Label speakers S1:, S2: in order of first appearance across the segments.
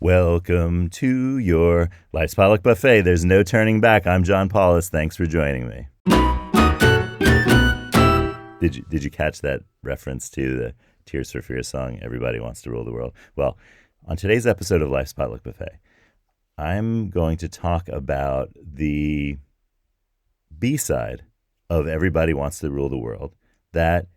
S1: Welcome to your Life's Pollock Buffet. There's no turning back. I'm John Paulus. Thanks for joining me. Did you catch that reference to the Tears for Fears song, Everybody Wants to Rule the World? Well, on today's episode of Life's Potluck Buffet, I'm going to talk about the B-side of Everybody Wants to Rule the World that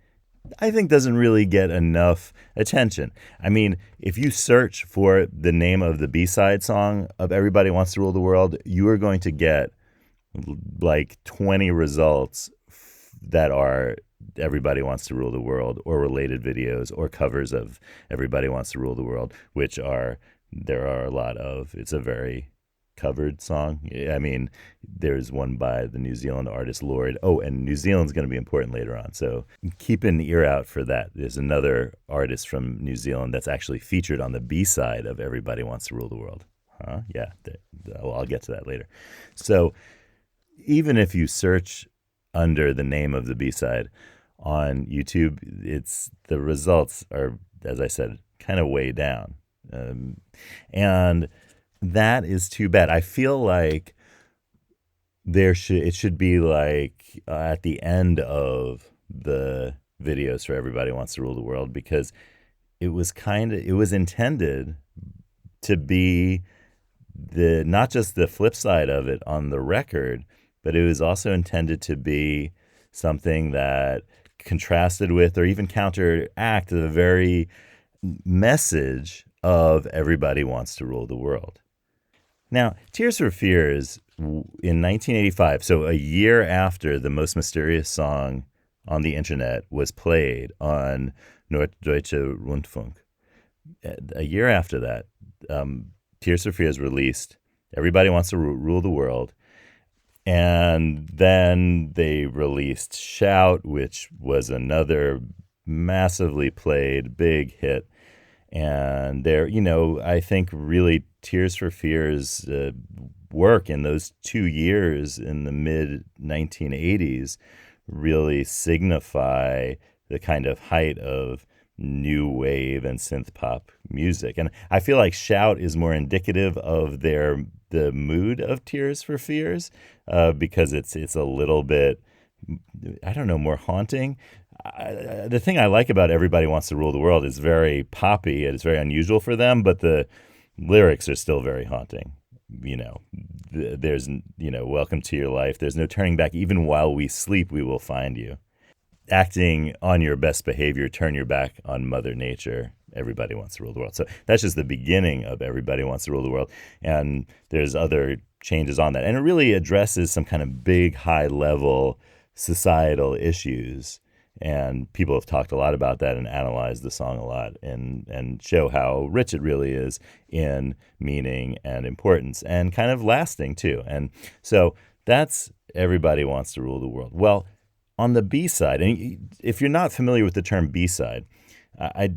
S1: I think doesn't really get enough attention. I mean, if you search for the name of the B-side song of Everybody Wants to Rule the World, you are going to get like 20 results that are Everybody Wants to Rule the World or related videos or covers of Everybody Wants to Rule the World, which there are a lot of. It's a very covered song. I mean, there's one by the New Zealand artist Lorde. Oh, and New Zealand's going to be important later on, so keep an ear out for that. There's another artist from New Zealand that's actually featured on the B-side of Everybody Wants to Rule the World. Yeah, well, I'll get to that later. So even if you search under the name of the B-side on YouTube, the results are, as I said, kind of way down. And that is too bad. I feel like it should be like at the end of the videos for Everybody Wants to Rule the World, because it was intended to be not just the flip side of it on the record, but it was also intended to be something that contrasted with or even counteract the very message of Everybody Wants to Rule the World. Now, Tears for Fears in 1985, so a year after the most mysterious song on the internet was played on Norddeutscher Rundfunk, a year after that, Tears for Fears released Everybody Wants to Rule the World, and then they released Shout, which was another massively played big hit. And I think really Tears for Fears work in those 2 years in the mid-1980s really signify the kind of height of new wave and synth pop music. And I feel like Shout is more indicative of the mood of Tears for Fears because it's a little bit, I don't know, more haunting. The thing I like about Everybody Wants to Rule the World is very poppy and it's very unusual for them, but the lyrics are still very haunting. There's, welcome to your life. There's no turning back. Even while we sleep, we will find you. Acting on your best behavior, turn your back on Mother Nature. Everybody Wants to Rule the World. So that's just the beginning of Everybody Wants to Rule the World. And there's other changes on that. And it really addresses some kind of big, high-level societal issues. And people have talked a lot about that and analyzed the song a lot and show how rich it really is in meaning and importance and kind of lasting too. And so that's Everybody Wants to Rule the World. Well, on the B-side, and if you're not familiar with the term B-side, I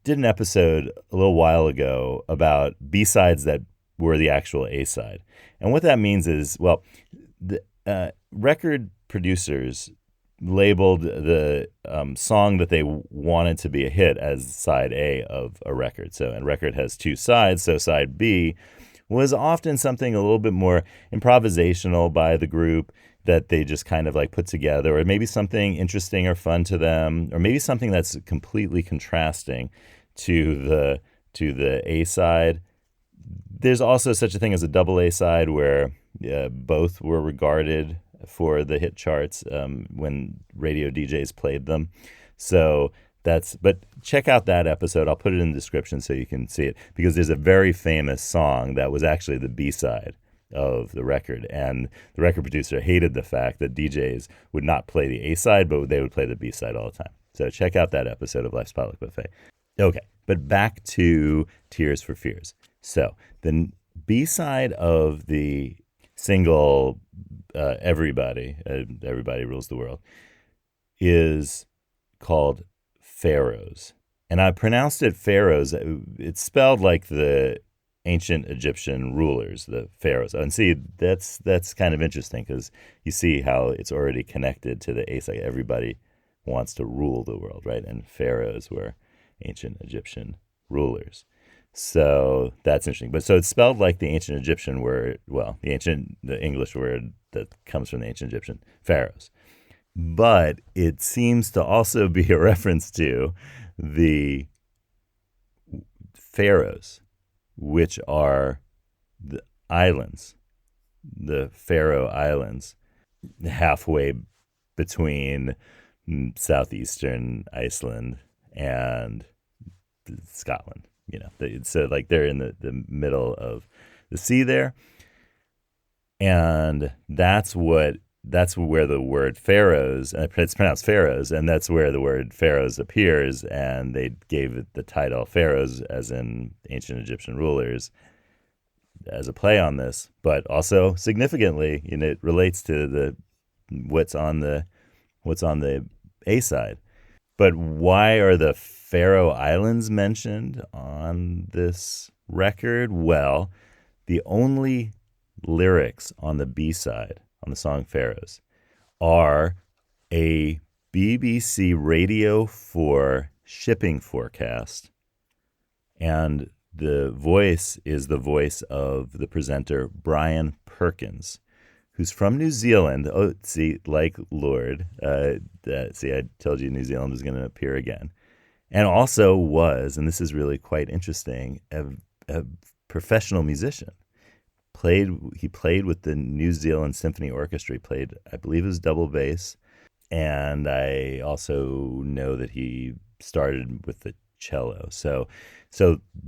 S1: did an episode a little while ago about B-sides that were the actual A-side. And what that means is, well, the record producers labeled the song that they wanted to be a hit as side A of a record. So a record has two sides, so side B was often something a little bit more improvisational by the group that they just kind of like put together, or maybe something interesting or fun to them, or maybe something that's completely contrasting to the A side. There's also such a thing as a double A side where both were regarded for the hit charts when radio DJs played them. So but check out that episode. I'll put it in the description so you can see it, because there's a very famous song that was actually the B-side of the record, and the record producer hated the fact that DJs would not play the A-side, but they would play the B-side all the time. So check out that episode of Life's Potluck Buffet. Okay, but back to Tears for Fears. So the B-side of the single Everybody Rules the World is called Pharaohs. And I pronounced it Pharaohs. It's spelled like the ancient Egyptian rulers, the pharaohs. And see, that's kind of interesting because you see how it's already connected to the ace. Like everybody wants to rule the world, right? And pharaohs were ancient Egyptian rulers. So that's interesting. But so it's spelled like the ancient Egyptian word, the English word that comes from the ancient Egyptian, pharaohs. But it seems to also be a reference to the pharaohs, which are the islands, the Faroe Islands, halfway between southeastern Iceland and Scotland. So like they're in the middle of the sea there, and that's where the word pharaohs, and it's pronounced pharaohs, and that's where the word pharaohs appears, and they gave it the title pharaohs, as in ancient Egyptian rulers, as a play on this, but also significantly, it relates to the what's on the A side. But why are the Faroe Islands mentioned on this record? Well, the only lyrics on the B side, on the song Pharaohs, are a BBC Radio 4 shipping forecast. And the voice is the voice of the presenter Brian Perkins, who's from New Zealand. Oh, see, like Lorde. I told you New Zealand was going to appear again. And also was, and this is really quite interesting, a professional musician. He played with the New Zealand Symphony Orchestra. He played, I believe it was double bass. And I also know that he started with the cello. So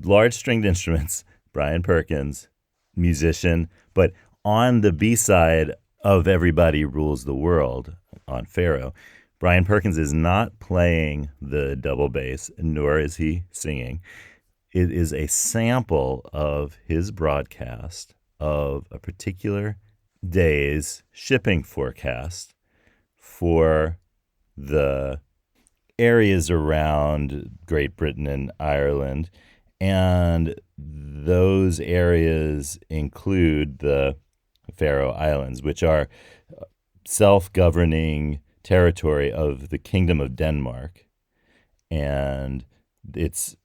S1: large stringed instruments, Brian Perkins, musician, but on the B side of Everybody Rules the World on Pharaoh, Brian Perkins is not playing the double bass, nor is he singing. It is a sample of his broadcast of a particular day's shipping forecast for the areas around Great Britain and Ireland. And those areas include the Faroe Islands, which are self-governing territory of the Kingdom of Denmark. And it's,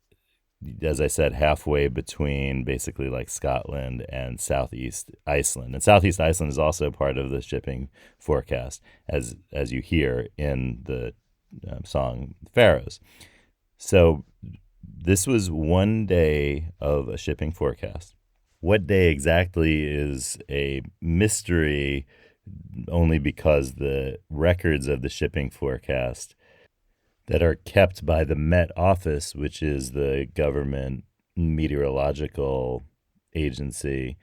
S1: as I said, halfway between basically like Scotland and Southeast Iceland. And Southeast Iceland is also part of the shipping forecast, as you hear in the song Pharaohs. So this was one day of a shipping forecast. What day exactly is a mystery, only because the records of the shipping forecast that are kept by the Met Office, which is the government meteorological agency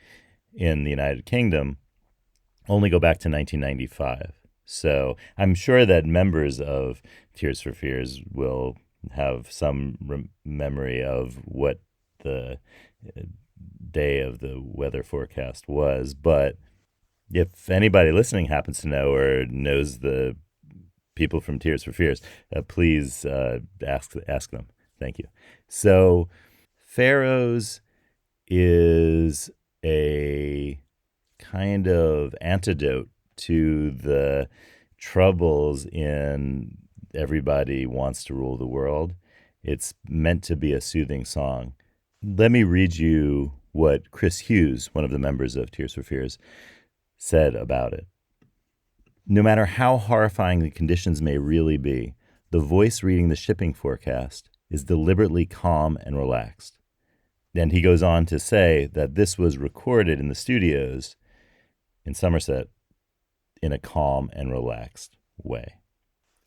S1: in the United Kingdom, only go back to 1995. So I'm sure that members of Tears for Fears will have some memory of what the day of the weather forecast was. But if anybody listening happens to know or knows the people from Tears for Fears, please ask them. Thank you. So Pharaohs is a kind of antidote to the troubles in Everybody Wants to Rule the World. It's meant to be a soothing song. Let me read you what Chris Hughes, one of the members of Tears for Fears, said about it. No matter how horrifying the conditions may really be, the voice reading the shipping forecast is deliberately calm and relaxed. And he goes on to say that this was recorded in the studios in Somerset in a calm and relaxed way.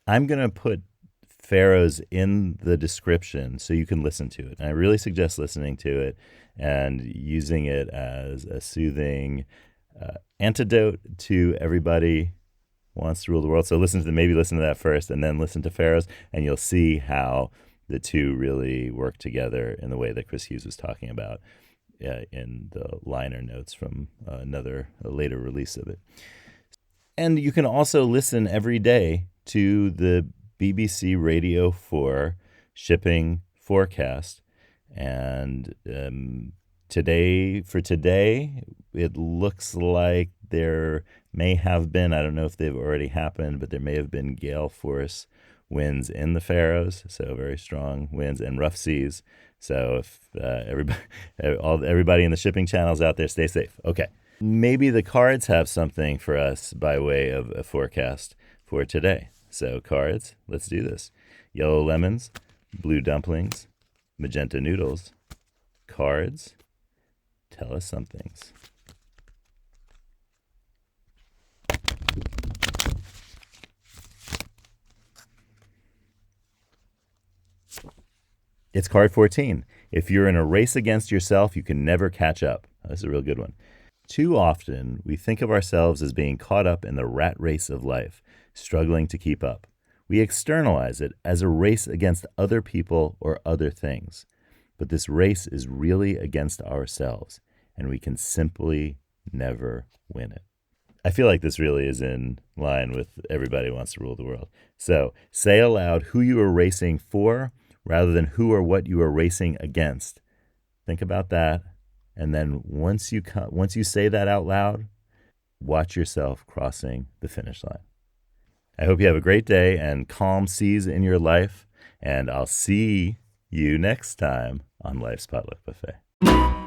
S1: I'm going to put Pharaohs in the description so you can listen to it. And I really suggest listening to it and using it as a soothing antidote to Everybody Wants to Rule the World. So maybe listen to that first and then listen to Pharaohs, and you'll see how the two really work together in the way that Chris Hughes was talking about in the liner notes from a later release of it. And you can also listen every day to the BBC Radio 4 shipping forecast. And today, it looks like there may have been, I don't know if they've already happened, but there may have been gale force winds in the Faroes, so very strong winds and rough seas. So if everybody in the shipping channels out there, stay safe. Okay. Maybe the cards have something for us by way of a forecast for today. So cards, let's do this. Yellow lemons, blue dumplings, magenta noodles. Cards, tell us some things. It's card 14. If you're in a race against yourself, you can never catch up. That's a real good one. Too often, we think of ourselves as being caught up in the rat race of life, struggling to keep up. We externalize it as a race against other people or other things. But this race is really against ourselves, and we can simply never win it. I feel like this really is in line with Everybody Wants to Rule the World. So say aloud who you are racing for rather than who or what you are racing against. Think about that. And then once you say that out loud, watch yourself crossing the finish line. I hope you have a great day and calm seas in your life. And I'll see you next time on Life's Potluck Buffet.